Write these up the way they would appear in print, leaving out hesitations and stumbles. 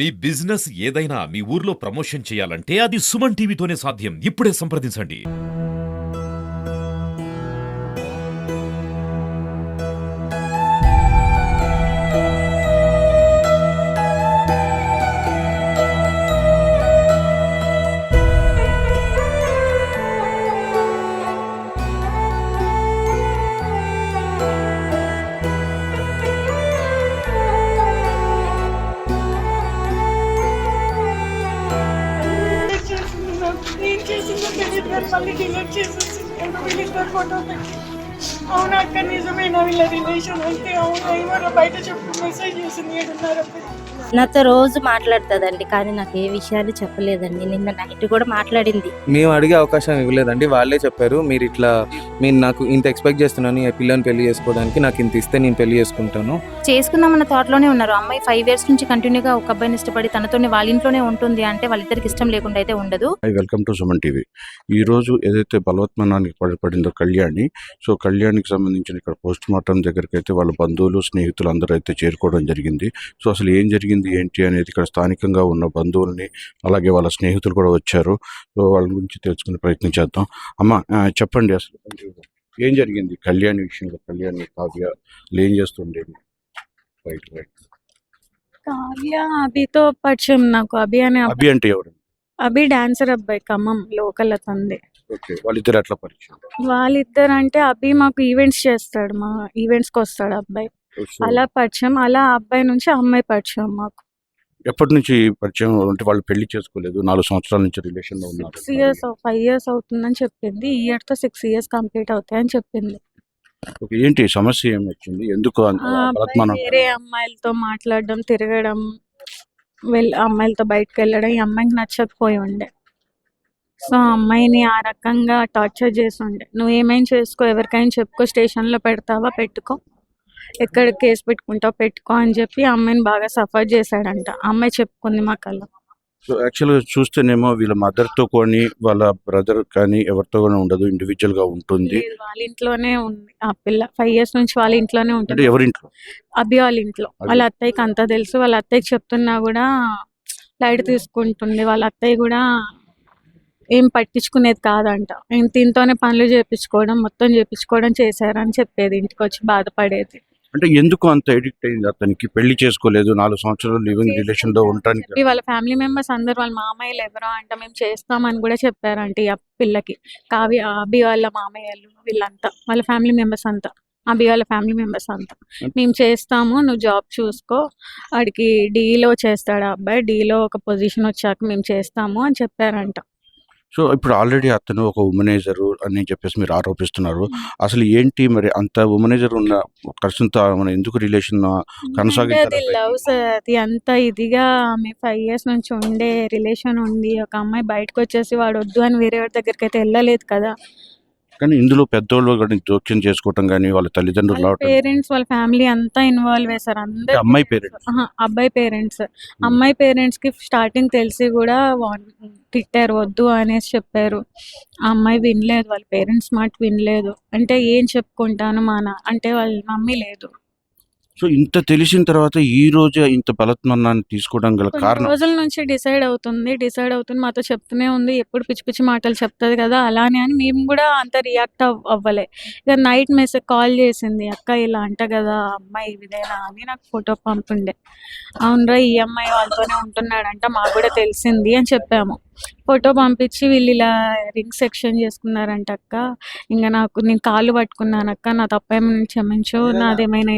మీ business ఏదైనా మీ ఊర్లో promotion చేయాలంటే అది సుమన్ టీవీతోనే సాధ్యం. ఇప్పుడే సంప్రదించండి. నేను చేసిందో తెలియదు కానీ మళ్ళీ డిలీట్ చేసేసి వీళ్ళిద్దరు ఫోటో పెట్టి అవునా అక్క నిజమేనా వీళ్ళ రిలేషన్ అంటే అవునా ఇవాళ బయట చెప్పు మెసేజ్ చేసింది 7:30. నాతో రోజు మాట్లాడుతుందండి, కానీ నాకు ఏ విషయాలు చెప్పలేదండి. నిన్న నైట్ కూడా మాట్లాడింది. మేము అడిగే అవకాశం ఇవ్వలేదండి, వాళ్ళే చెప్పారు మీరు నాకు ఇంత ఎక్స్పెక్ట్ చేస్తున్నాను ఈ పిల్లని పెళ్లి చేసుకోవడానికి, నాకు ఇంత ఇస్తే నేను పెళ్లి చేసుకుంటాను. చేసుకుందామన్న థాట్లోనే ఉన్నారు. అమ్మాయి 5 years నుంచి కంటిన్యూగా ఒక అబ్బాయిని ఇష్టపడి తనతోనే వాళ్ళ ఇంట్లోనే ఉంటుంది అంటే వాళ్ళిద్దరికి ఇష్టం లేకుండా అయితే ఉండదు. Welcome to Suman TV. ఈరోజు ఏదైతే బలవత్మనానికి పడిపడిందో కళ్యాణి, సో కళ్యాణికి సంబంధించిన ఇక్కడ పోస్ట్ మార్టం దగ్గరికి అయితే వాళ్ళ బంధువులు స్నేహితులు అందరూ అయితే చేరుకోవడం జరిగింది. సో అసలు ఏం జరిగింది ఏంటి అనేది ఇక్కడ స్థానికంగా ఉన్న బంధువుల్ని అలాగే వాళ్ళ స్నేహితులు కూడా వచ్చారు. సో వాళ్ళ గురించి తెలుసుకునే ప్రయత్నం చేద్దాం. అమ్మ చెప్పండి, అసలు ఏం జరిగింది కళ్యాణి విషయంలో? కళ్యాణి కావ్య ఏం చేస్తుండేది? రైట్ కావ్య అభితో పరిచయం నాకు. అభి అంటే ఎవరు? అభి డాన్సర్ అబ్బాయి, ఖమ్మం లోకల్ అతంది. ఓకే, వాళ్ళిద్దరు ఎట్లా పరిచయం? వాళ్ళిద్దరు అంటే అభి మాకు ఈవెంట్స్ చేస్తాడు, మా ఈవెంట్స్కి వస్తాడు అబ్బాయి, అలా పరిచయం. అలా అబ్బాయి నుంచి అమ్మాయి పరిచయం మాకు. ఎప్పటి నుంచి పరిచయం? అంటే వాళ్ళు పెళ్లి చేసుకోలేదు, 4 సంవత్సరాల నుంచి రిలేషన్ లో ఉన్నారు. 5 years అవుతుందని చెప్పింది. ఈ ఇయర్ తో 6 years కంప్లీట్ అవుతాయని చెప్పింది. ఏంటి సమస్య ఏమి వచ్చింది? ఎందుకు వేరే అమ్మాయిలతో మాట్లాడడం, తిరగడం, అమ్మాయిలతో బయటకు వెళ్ళడం ఈ అమ్మాయికి నచ్చకపోయి ఉండే. సో అమ్మాయిని ఆ రకంగా టార్చర్ చేసి ఉండే. నువ్వు ఏమైనా చేసుకో, ఎవరికైనా చెప్పుకో, స్టేషన్లో పెడతావా పెట్టుకో, ఎక్కడ కేసు పెట్టుకుంటావు పెట్టుకో అని చెప్పి అమ్మాయిని బాగా సఫర్ చేశాడంట. అమ్మాయి చెప్పుకుంది మాకల్లా. సో యాక్చువల్గా చూస్తేనేమో వీళ్ళ మదర్తో కానీ వాళ్ళ బ్రదర్ కానీ ఎవరితో కానీ ఉండదు, ఇండివిజువల్గా ఉంటుంది. వాళ్ళ ఇంట్లోనే ఉంది ఆ పిల్ల. 5 years నుంచి వాళ్ళ ఇంట్లోనే ఉంటుంది. ఎవరింట్లో? అభి వాళ్ళ ఇంట్లో. వాళ్ళ అత్తయ్యకి అంతా తెలుసు. వాళ్ళ అత్తయ్యకి చెప్తున్నా కూడా లైట్ తీసుకుంటుంది. వాళ్ళ అత్తయ్య కూడా ఏం పట్టించుకునేది కాదంట. దీంతోనే పనులు చేయించుకోవడం, మొత్తం చేయించుకోవడం చేశారని చెప్పేది. ఇంటికి వచ్చి బాధపడేది. అంటే ఎందుకు అంత ఎడిక్ట్ అయింది? అతనికి పెళ్లి చేసుకోలేదు, 4 సంవత్సరాలు లివింగ్ రిలేషన్ లో ఉంటానికి. వాళ్ళ ఫ్యామిలీ మెంబర్స్ అందరు, వాళ్ళ మామయ్యలు ఎవరో అంట మేము చేస్తామని కూడా చెప్పారంట ఈ పిల్లకి. కావ్య అభి వాళ్ళ మామయ్యలు వీళ్ళంతా వాళ్ళ ఫ్యామిలీ మెంబర్స్ అంతా, అభి వాళ్ళ ఫ్యామిలీ మెంబర్స్ అంతా మేము చేస్తాము, నువ్వు జాబ్ చూసుకో, వాడికి డీలో చేస్తాడు ఆ అబ్బాయి, డీలో ఒక పొజిషన్ వచ్చాక మేము చేస్తాము అని చెప్పారంట. సో ఇప్పుడు ఆల్రెడీ అతను ఒక ఉమనైజర్ అని చెప్పేసి మీరు ఆరోపిస్తున్నారు. అసలు ఏంటి మరి అంత ఉమనైజర్ ఉన్న పర్సన్తో మనం ఎందుకు రిలేషన్ కొనసాగించాలి? లవ్స్ అది అంత ఇదిగా ఆమె 5 years నుంచి ఉండే రిలేషన్ ఉంది. ఒక అమ్మాయి బయటకు వచ్చేసి వాడు వద్దు అని వేరే వాడి దగ్గరికి అయితే వెళ్ళలేదు కదా. కానీ ఇందులో పెద్దోళ్ళు కానీ జోక్యం చేసుకోవటం కానీ వాళ్ళ తల్లిదండ్రులు పేరెంట్స్ వాళ్ళ ఫ్యామిలీ అంతా ఇన్వాల్వ్ అయ్యారు. అందరూ అమ్మాయి పేరెంట్స్, అబ్బాయి పేరెంట్స్. అమ్మాయి పేరెంట్స్ కి స్టార్టింగ్ తెలిసి కూడా తిట్టారు, వద్దు అనేసి చెప్పారు. ఆ అమ్మాయి వినలేదు, వాళ్ళ పేరెంట్స్ మాట వినలేదు. అంటే ఏం చెప్పుకుంటాను అంటే వాళ్ళ మమ్మీ లేదు. సో ఇంత తెలిసిన తర్వాత ఈ రోజు ఇంత బలత్మన్నాన్ని తీసుకోవడం గల కారణం? రోజుల నుంచి డిసైడ్ అవుతుంది మాతో చెప్తూనే ఉంది. ఎప్పుడు పిచ్చి పిచ్చి మాటలు చెప్తుంది కదా అలానే అని మేము కూడా అంత రియాక్ట్ అవ్వలే. ఇక నైట్ కాల్ చేసింది, అక్క ఇలా అంట కదా అమ్మాయి ఇదేనా అని. నాకు ఫోటో పంపిండే. అవునరా ఈ అమ్మాయి వాళ్ళతోనే ఉంటున్నాడంట, మాకు కూడా తెలిసింది అని చెప్పాము. ఫోటో పంపించి వీళ్ళు ఇలా రింగ్ సెక్షన్ చేసుకున్నారంట అక్క, ఇంకా నేను కాళ్ళు పట్టుకున్నాను అక్క, నా తప్పేమైనా క్షమించు, నాదేమైనా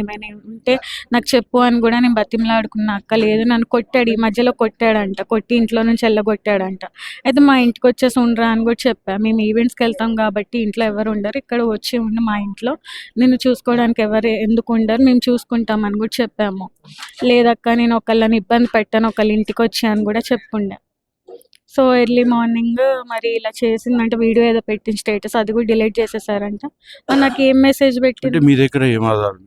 ఉంటే నాకు చెప్పు అని కూడా నేను బతిమలాడుకున్నా అక్క. లేదు నన్ను కొట్టాడు, ఈ మధ్యలో కొట్టాడంట, కొట్టి ఇంట్లో నుంచి వెళ్ళగొట్టాడంట. అయితే మా ఇంటికి వచ్చేసి ఉండరా అని కూడా చెప్పా. మేము ఈవెంట్స్కి వెళ్తాం కాబట్టి ఇంట్లో ఎవరు ఉండరు, ఇక్కడ వచ్చి ఉండి మా ఇంట్లో నిన్ను చూసుకోవడానికి ఎవరు ఎందుకు ఉండరు, మేము చూసుకుంటామని కూడా చెప్పాము. లేదక్క నేను ఒకళ్ళని ఇబ్బంది పెట్టాను, ఒకళ్ళ ఇంటికి వచ్చాను కూడా చెప్పుండే. సో ఎర్లీ మార్నింగ్ మరి ఇలా చేసిందంటే వీడియో ఏదో పెట్టిన స్టేటస్, అది కూడా డిలీట్ చేసేసారంట. నాకు ఏం మెసేజ్ పెట్టింది? మీ దగ్గర ఏం ఆధారం?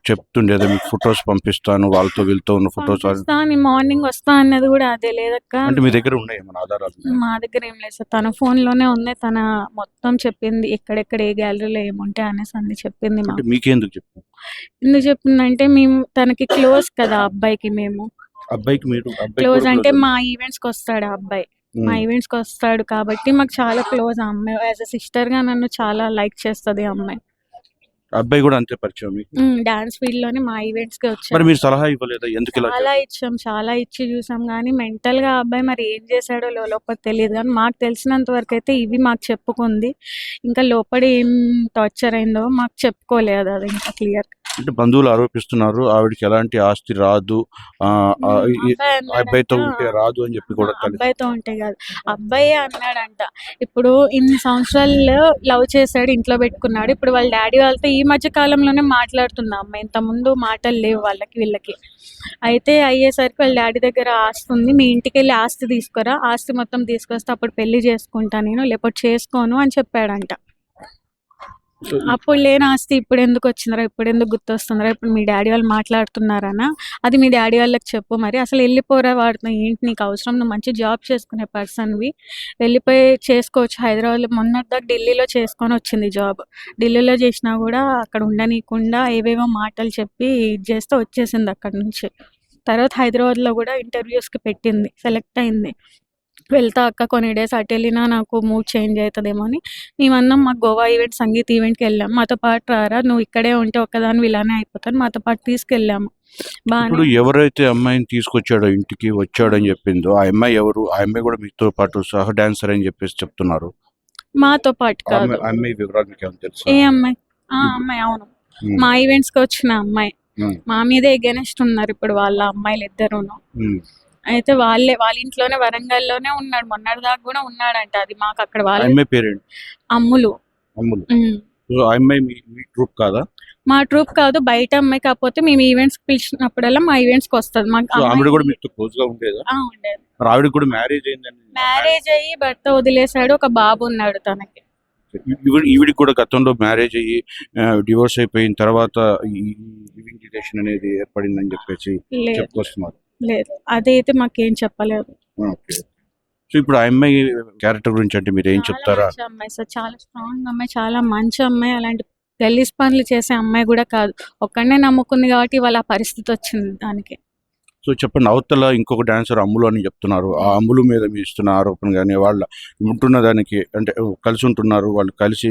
చెప్తుండేదా మీకు ఫొటోస్ పంపిస్తాను వాళ్ళతో వీళ్ళతో ఉన్న ఫొటోస్? మార్నింగ్ వస్తా అన్నది కూడా అదే. లేదక్క అంటే మీ దగ్గర ఉన్నాయి ఏమైనా ఆధారాలు? మా దగ్గర ఏం లేదు సార్, తన ఫోన్ లోనే ఉంది. తన మొత్తం చెప్పింది, ఎక్కడెక్కడ ఏ గ్యాలరీలో ఏముంటాయి అనేసి అన్ని చెప్పింది. మీకెందుకు చెప్పు? ఎందుకు చెప్పిందంటే మేము తనకి క్లోజ్ కదా అబ్బాయికి. మేము అబ్బాయికి మీరు అబ్బాయి క్లోజ్ కూడా అంటే close మా ఈవెంట్స్కి వస్తాడు ఆ అబ్బాయి. ఉమ్. మా ఈవెంట్స్కి వస్తాడు కాబట్టి మాకు చాలా క్లోజ్. ఆ అమ్మాయి యాజ్ అ సిస్టర్గా నన్ను చాలా లైక్ చేస్తుంది ఆ అమ్మాయి. అబ్బాయి కూడా అంతే పరిచయం మీకు. డాన్స్ ఫీల్డ్లోనే మా ఈవెంట్స్కి మరి వచ్చాడు. మీరు సలహా ఇవ్వలేదా ఎందుకు ఇలా చాలా ఇచ్చాం, చాలా ఇచ్చి చూసాం కానీ మెంటల్గా ఆ అబ్బాయి మరి ఏం చేశాడో లోపల తెలియదు. కానీ మాకు తెలిసినంత వరకు అయితే ఇవి మాకు చెప్పుకుంది. ఇంకా లోపల ఏం టార్చర్ అయిందో మాకు చెప్పుకోలేదు అది ఇంకా క్లియర్. అంటే బంధువులు ఆరోపిస్తున్నారు ఆవిడకి ఎలాంటి ఆస్తి రాదు, ఈ అబ్బాయితో ఉంటే రాదు అని చెప్పి కూడా అబ్బాయితో ఉంటే కాదు, అబ్బాయి అన్నాడంట. ఇప్పుడు ఇన్ని సంవత్సరాలు లవ్ చేశాడు, ఇంట్లో పెట్టుకున్నాడు. ఇప్పుడు వాళ్ళ డాడీ వాళ్ళతో ఈ మధ్య కాలంలోనే మాట్లాడుతుంది అమ్మాయి. ఇంత ముందు మాటలు లేవు వాళ్ళకి వీళ్ళకి. అయితే అయ్యేసరికి వాళ్ళ డాడీ దగ్గర ఆస్తి ఉంది, మీ ఇంటికి వెళ్ళి ఆస్తి తీసుకురా, ఆస్తి మొత్తం తీసుకొస్తే అప్పుడు పెళ్లి చేసుకుంటా నేను, లేకపోతే చేసుకోను అని చెప్పాడంట. అప్పుడు లేని ఆస్తి ఇప్పుడు ఎందుకు వచ్చిందిరా, ఇప్పుడు ఎందుకు గుర్తొస్తుందిరా, ఇప్పుడు మీ డాడీ వాళ్ళు మాట్లాడుతున్నారనా, అది మీ డాడీ వాళ్ళకి చెప్పు. మరి అసలు వెళ్ళిపోరా వాడుతున్నావు, ఏంటి నీకు అవసరం, నువ్వు మంచి జాబ్ చేసుకునే పర్సన్వి, వెళ్ళిపోయి చేసుకోవచ్చు. హైదరాబాద్లో మొన్నటిదాకా ఢిల్లీలో చేసుకొని వచ్చింది జాబ్. ఢిల్లీలో చేసినా కూడా అక్కడ ఉండనీయకుండా ఏవేవో మాటలు చెప్పి ఇది చేస్తే వచ్చేసింది అక్కడ నుంచి. తర్వాత హైదరాబాద్లో కూడా ఇంటర్వ్యూస్కి పెట్టింది, సెలెక్ట్ అయింది. వెళ్తా అక్క కొన్ని డేస్ అటు వెళ్ళినా నాకు మూడ్ చేంజ్ అవుతుందేమో అని మేమన్నాం. మాకు గోవా ఈవెంట్, సంగీత్ ఈవెంట్కి వెళ్ళాం. మాతో పాటు రారా, నువ్వు ఇక్కడే ఉంటే ఒక్కదాని ఇలానే అయిపోతాను, మాతో పాటు తీసుకెళ్ళాము. ఇప్పుడు బాగానే ఎవరైతే అమ్మాయిని తీసుకొచ్చాడో ఇంటికి వచ్చాడని చెప్పిందో ఆ అమ్మాయి ఎవరు? ఆ అమ్మాయి కూడా మీతో పాటు సహ డాన్సర్ అని చెప్పేసి చెప్తున్నారు. మాతో పాటు ఆ కాదు. అమ్మాయి అమ్మాయి వివరాలు మీకు ఏమైనా తెలుసా? ఏ అమ్మాయి? ఆ అమ్మాయి అవును, ఉమ్, మా ఈవెంట్స్కి వచ్చిన అమ్మాయి. ఉమ్, మా మీదే ఎగెనెస్ట్ ఉన్నారు ఇప్పుడు వాళ్ళ అమ్మాయిలు ఇద్దరును. ఉమ్. అయితే వాళ్ళ ఇంట్లోనే వరంగల్లోనే ఉన్నాడు, మొన్నటిదాకా కూడా ఉన్నాడంట. అది మాకు అక్కడ ఆ వాళ్ళ అమ్మాయి పేరేంటి? అమ్ములు. అమ్ములు. ఉమ్. సో ఆ అమ్మాయి మీ ట్రూప్ కాదా? మా ట్రూప్ కాదు, బయట అమ్మాయి. కాకపోతే మేము ఈవెంట్స్కి పిలిచినప్పుడల్లా మా ఈవెంట్స్కి వస్తుంది. మాకు సో ఆవిడ అమ్మాయి కూడా మీతో క్లోజ్ గా ఉండేదా? ఉండేది. మరి ఆవిడకి కూడా మ్యారేజ్ అయిందండి. మ్యారేజ్ అయ్యి భర్త వదిలేశాడు, ఒక బాబు ఉన్నాడు తనకి. ఈవిడికి కూడా గతంలో మ్యారేజ్ అయ్యి డివోర్స్ అయిపోయిన తర్వాత ఈ లివింగ్ రిలేషన్ అనేది ఏర్పడిందని చెప్పేసి లేదు చెప్పుకొస్తున్నారు. లేదు, అదైతే మాకేం చెప్పలేదు. ఓకే. సో ఇప్పుడు ఆ అమ్మాయి క్యారెక్టర్ గురించి అంటే మీరు ఏం చాలా చెప్తారా? మంచి అమ్మాయి సార్, చాలా స్ట్రాంగ్ అమ్మాయి, చాలా మంచి అమ్మాయి. అలాంటి గలీజ్ పనులు చేసే అమ్మాయి కూడా కాదు. ఒక్కడనే నమ్ముకుంది కాబట్టి వాళ్ళ పరిస్థితి వచ్చింది దానికి. సో చెప్పండి, అవతల ఇంకొక డాన్సర్ అమ్ములు అని చెప్తున్నారు. ఆ అమ్ములు మీద మీ ఇస్తున్న ఆరోపణ కానీ వాళ్ళ ఉంటున్న దానికి అంటే కలిసి ఉంటున్నారు, వాళ్ళు కలిసి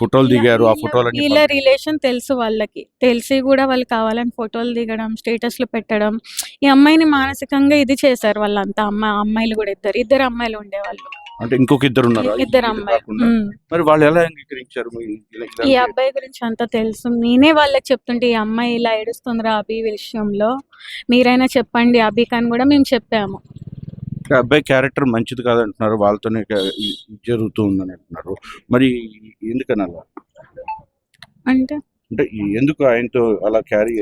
ఫోటోలు దిగారు, ఆ ఫోటోలన్నీ వీళ్ళ రిలేషన్ తెలుసు వాళ్ళకి, తెలిసి కూడా వాళ్ళు కావాలని ఫోటోలు దిగడం, స్టేటస్లు పెట్టడం, ఈ అమ్మాయిని మానసికంగా ఇది చేశారు వాళ్ళంతా. అమ్మాయిలు కూడా ఇద్దరు అమ్మాయిలు ఉండేవాళ్ళు, అంటే ఇంకొక ఇద్దరు ఉన్నారు. ఇద్దరు అమ్మాయిలు. మరి వాళ్ళు ఎలా అంగీకరించారు? ఈ అబ్బాయి గురించి అంతా తెలుసు, నేనే వాళ్ళకి చెప్తుంటే ఈ అమ్మాయి ఇలా ఏడుస్తుందిరా అభి విషయంలో, మీరైనా చెప్పండి అభికి అని కూడా మేము చెప్పాము. అబ్బాయి క్యారెక్టర్ మంచిది కాదంటున్నారు, వాళ్ళతోనే జరుగుతూ ఉందని అంటున్నారు. మరి ఎందుకని అలా అంటే అంటే ఎందుకు ఆయనతో అలా క్యారీ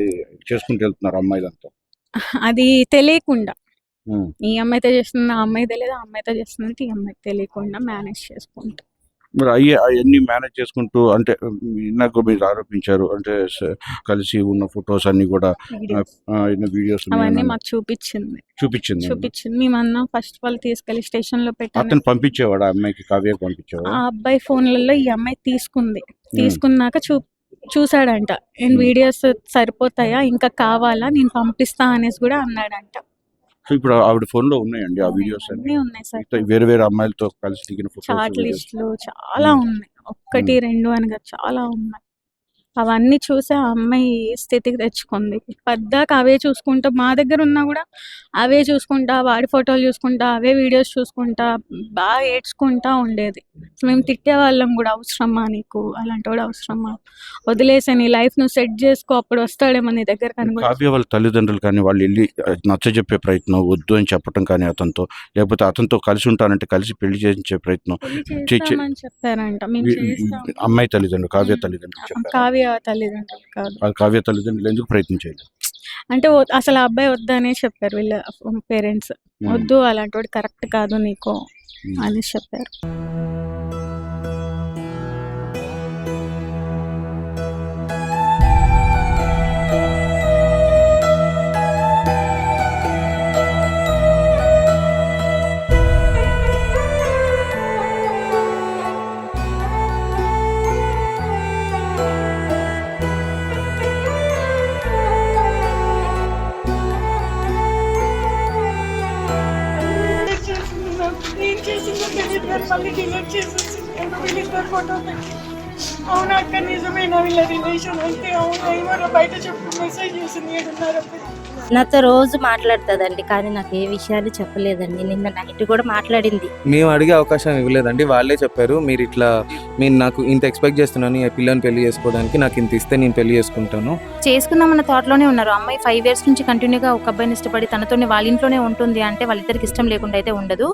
చేసుకుంటూ వెళ్తున్నారు అమ్మాయిలంతా? అది తెలియకుండా, ఉమ్. ఈ అమ్మాయితో చేస్తున్న ఆ అమ్మాయి తెలియదు, ఆ అమ్మాయితో చేస్తున్నట్టు ఈ అమ్మాయికి తెలియకుండా మేనేజ్ చేసుకుంటా. మరి అవన్నీ మేనేజ్ చేసుకుంటూ అంటే ఇందాక మీరు ఆరోపించారు అంటే కలిసి ఉన్న ఫొటోస్ అన్ని కూడా వీడియోస్ అవన్నీ మాకు చూపించింది. మేమన్నా ఫస్ట్ ఆఫ్ ఆల్ తీసుకెళ్లి స్టేషన్ లో పెట్టాను. అతను పంపించేవాడు ఆ అమ్మాయికి, కావ్యకి పంపించేవాడు. ఆ అబ్బాయి ఫోన్లలో ఈ అమ్మాయి తీసుకున్నాక చూసాడంట. నేను వీడియోస్ సరిపోతాయా, ఇంకా కావాలా, నేను పంపిస్తా అనేసి కూడా అన్నాడంట. సో ఇప్పుడు ఆవిడ ఫోన్ లో ఉన్నాయండి ఆ వీడియోస్ అన్నీ ఉన్నాయి సార్, వేరే వేరే అమ్మాయిలతో కలిసి దిగిన చాట్ ఫోటోస్. లిస్టులు చాలా ఉన్నాయి, ఒక్కటి రెండు అనగా చాలా ఉన్నాయి. అవన్నీ చూసి ఆ అమ్మాయి స్థితికి తెచ్చుకుంది. పద్దాక అవే చూసుకుంటా, మా దగ్గర ఉన్నా కూడా అవే చూసుకుంటా, వాడి ఫోటోలు చూసుకుంటా, అవే వీడియోస్ చూసుకుంటా, బాగా ఏడ్చుకుంటా ఉండేది. మేము తిట్టేవాళ్ళం కూడా, అవసరమా నీకు, అలాంటి వాడు అవసరమా, వదిలేసే నీ లైఫ్ నువ్వు సెట్ చేసుకో, అప్పుడు వస్తాడేమో నీ దగ్గర అని కూడా. కావ్య వాళ్ళ తల్లిదండ్రులు కానీ వాళ్ళు వెళ్ళి నచ్చజెప్పే ప్రయత్నం, వద్దు అని చెప్పడం కానీ అతనితో, లేకపోతే అతనితో కలిసి ఉంటానంటే కలిసి పెళ్లి చేయించే ప్రయత్నం చేస్తామని చెప్పారంట. మేము చేస్తాం. అమ్మాయి తల్లిదండ్రులు, కావ్య తల్లిదండ్రులు చెప్పారు. కావ్య తల్లిదండ్రులు కాదు, కావ్య తల్లిదండ్రులు ఎందుకు ప్రయత్నించాలి అంటే అసలు ఆ అబ్బాయి వద్దనే చెప్పారు వీళ్ళ పేరెంట్స్. వద్దు, అలాంటి వాడు కరెక్ట్ కాదు నీకు అని చెప్పారు. ఏం చేసిందో తెలియదు కానీ మళ్ళీ డిలీట్ చేసేసి వీళ్ళిద్దరు ఫోటో పెట్టి అవునా అక్క నిజమేనా వీళ్ళ రిలేషన్ అంటే అవునా ఏమో బయట చెప్పు మెసేజ్ చేసింది 7:30. నాతో రోజు మాట్లాడుతుందండి కానీ నాకు ఏ విషయాలు చెప్పలేదండి. నిన్న నైట్ కూడా మాట్లాడింది. మేము అడిగే అవకాశం ఇవ్వలేదండి. వాళ్ళే చెప్పారు మీరు నాకు ఇంత ఎక్స్పెక్ట్ చేస్తున్నాను ఈ పిల్లని పెళ్లి చేసుకోవడానికి, నాకు ఇంత ఇస్తే నేను పెళ్లి చేసుకుంటాను. చేసుకుందామన్న థాట్లోనే ఉన్నారు. అమ్మాయి 5 years నుంచి కంటిన్యూగా ఒక అబ్బాయిని ఇష్టపడి తనతోనే వాళ్ళ ఇంట్లోనే ఉంటుంది అంటే వాళ్ళిద్దరికి ఇష్టం లేకుండా అయితే ఉండదు.